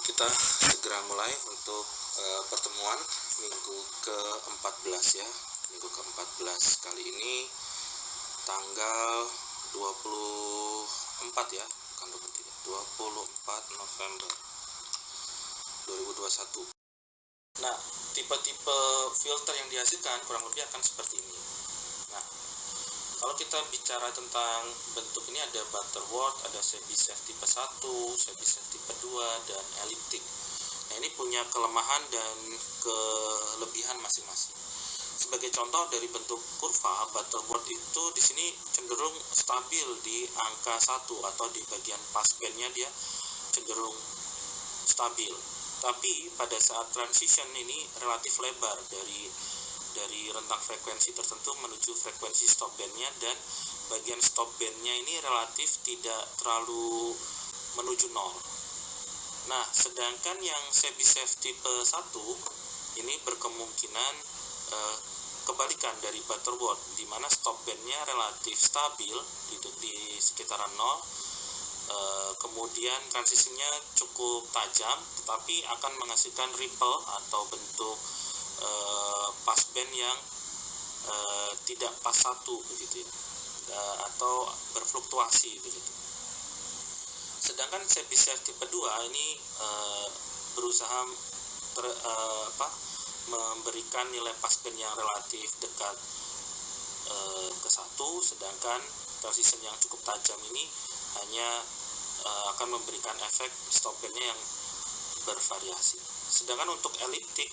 Kita segera mulai untuk pertemuan minggu ke-14 ya. Minggu ke-14 kali ini tanggal 24 ya, bukan 23, 24 November 2021. Nah, tipe-tipe filter yang dihasilkan kurang lebih akan seperti ini. Nah, kalau kita bicara tentang bentuk ini ada Butterworth, ada Chebyshev tipe 1, Chebyshev tipe 2, dan elliptic. Nah, ini punya kelemahan dan kelebihan masing-masing. Sebagai contoh dari bentuk kurva, Butterworth itu di sini cenderung stabil di angka 1 atau di bagian passbandnya dia cenderung stabil. Tapi pada saat transition ini relatif lebar dari rentang frekuensi tertentu menuju frekuensi stop bandnya, dan bagian stop bandnya ini relatif tidak terlalu menuju nol. Nah, sedangkan yang Chebyshev tipe 1 ini berkemungkinan kebalikan dari Butterworth, di mana stop bandnya relatif stabil di sekitaran nol. Kemudian transisinya cukup tajam, tetapi akan menghasilkan ripple atau bentuk passband yang tidak pas satu begitu ya, atau berfluktuasi begitu. Sedangkan Chebyshev tipe 2 ini berusaha memberikan nilai passband yang relatif dekat ke 1, sedangkan transition yang cukup tajam ini hanya akan memberikan efek stop bandnya yang bervariasi. Sedangkan untuk elliptic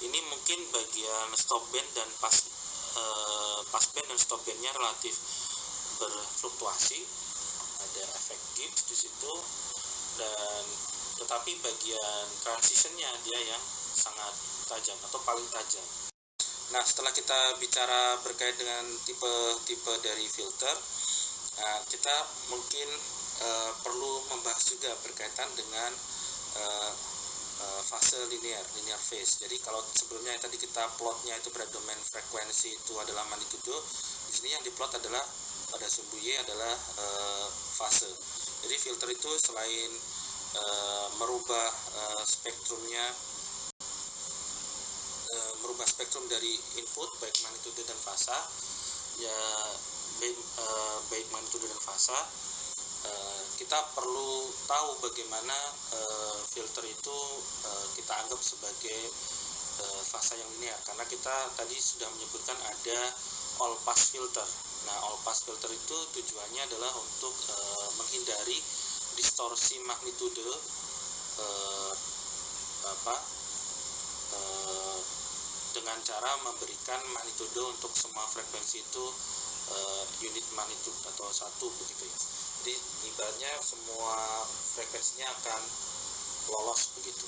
ini mungkin bagian stop band dan passband dan stop bandnya relatif berfluktuasi, ada efek Gibbs di situ, dan tetapi bagian transitionnya dia yang sangat tajam atau paling tajam. Nah, setelah kita bicara berkait dengan tipe-tipe dari filter, kita mungkin perlu membahas juga berkaitan dengan fase linear phase. Jadi kalau sebelumnya tadi kita plotnya itu pada domain frekuensi itu adalah magnitudo, di sini yang diplot adalah pada sumbu Y adalah fase. Jadi filter itu selain merubah spektrum dari input baik magnitudo dan fasa ya, baik magnitudo dan fasa, kita perlu tahu bagaimana filter itu kita anggap sebagai fasa yang linear, karena kita tadi sudah menyebutkan ada all pass filter. Nah, all pass filter itu tujuannya adalah untuk menghindari distorsi magnitudo dengan cara memberikan magnitudo untuk semua frekuensi itu unit magnitude atau 1 begitu ya. Jadi ibaratnya semua frekuensinya akan lolos begitu.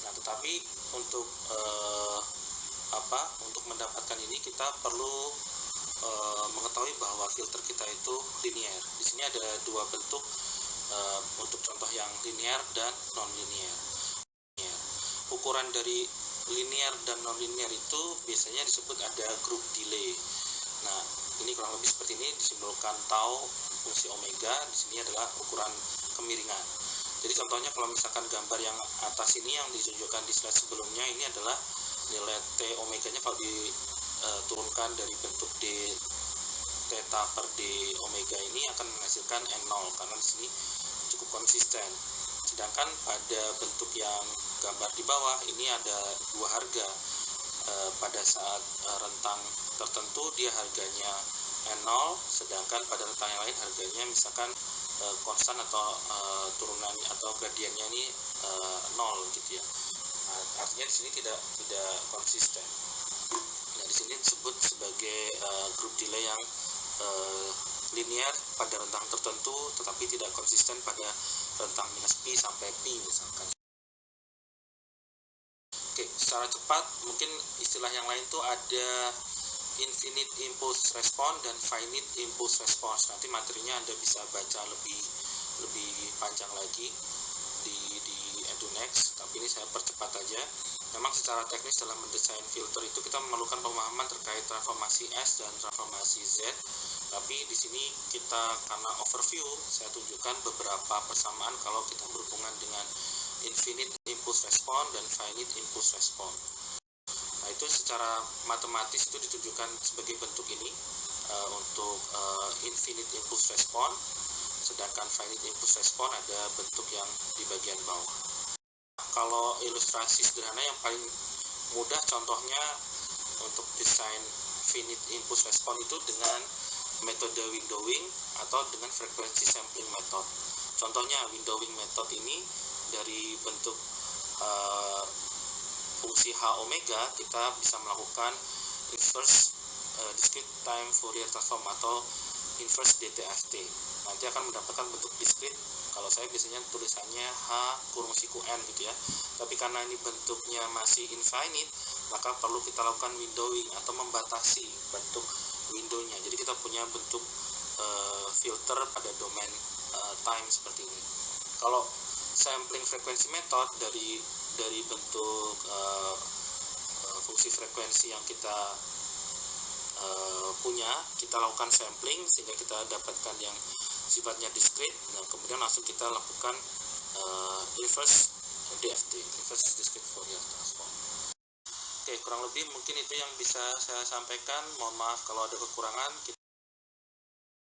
Nah, tetapi untuk untuk mendapatkan ini kita perlu mengetahui bahwa filter kita itu linear. Di sini ada dua bentuk untuk contoh yang linear dan non linear. Ukuran dari linear dan non linear itu biasanya disebut ada group delay. Nah, ini kurang lebih seperti ini, disimbolkan tau fungsi omega. Di sini adalah ukuran kemiringan. Jadi contohnya kalau misalkan gambar yang atas ini yang ditunjukkan di slide sebelumnya, ini adalah nilai T omeganya kalau diturunkan dari bentuk D theta per D omega ini akan menghasilkan N0 karena di sini cukup konsisten. Sedangkan pada bentuk yang gambar di bawah ini ada dua harga. Pada saat rentang tertentu dia harganya N0, sedangkan pada rentang yang lain harganya misalkan konstan atau turunannya atau gradiennya ini 0 gitu ya. Nah, artinya di sini tidak konsisten. Nah, di sini disebut sebagai group delay yang linear pada rentang tertentu tetapi tidak konsisten pada rentang minus pi sampai pi misalkan. Oke, secara cepat mungkin istilah yang lain tuh ada infinite impulse response dan finite impulse response. Nanti materinya Anda bisa baca lebih panjang lagi di EduNext, tapi ini saya percepat aja. Memang secara teknis dalam mendesain filter itu kita memerlukan pemahaman terkait transformasi S dan transformasi Z. Tapi di sini kita karena overview, saya tunjukkan beberapa persamaan kalau kita berhubungan dengan infinite impulse response dan finite impulse response. Nah, itu secara matematis itu ditunjukkan sebagai bentuk ini untuk infinite impulse response, sedangkan finite impulse response ada bentuk yang di bagian bawah. Kalau ilustrasi sederhana yang paling mudah contohnya untuk desain finite impulse response itu dengan metode windowing atau dengan frekuensi sampling method. Contohnya windowing method ini dari bentuk fungsi H omega kita bisa melakukan inverse discrete time Fourier transform atau inverse DTFT. Nanti akan mendapatkan bentuk discrete. Kalau saya biasanya tulisannya H kurung siku N gitu ya. Tapi karena ini bentuknya masih infinite, maka perlu kita lakukan windowing atau membatasi bentuk windownya. Jadi kita punya bentuk filter pada domain time seperti ini. Kalau sampling frequency method dari bentuk fungsi frekuensi yang kita punya, kita lakukan sampling sehingga kita dapatkan yang sifatnya discrete. Nah, kemudian langsung kita lakukan inverse DFT, inverse discrete Fourier transform. Oke, kurang lebih mungkin itu yang bisa saya sampaikan. Mohon maaf kalau ada kekurangan.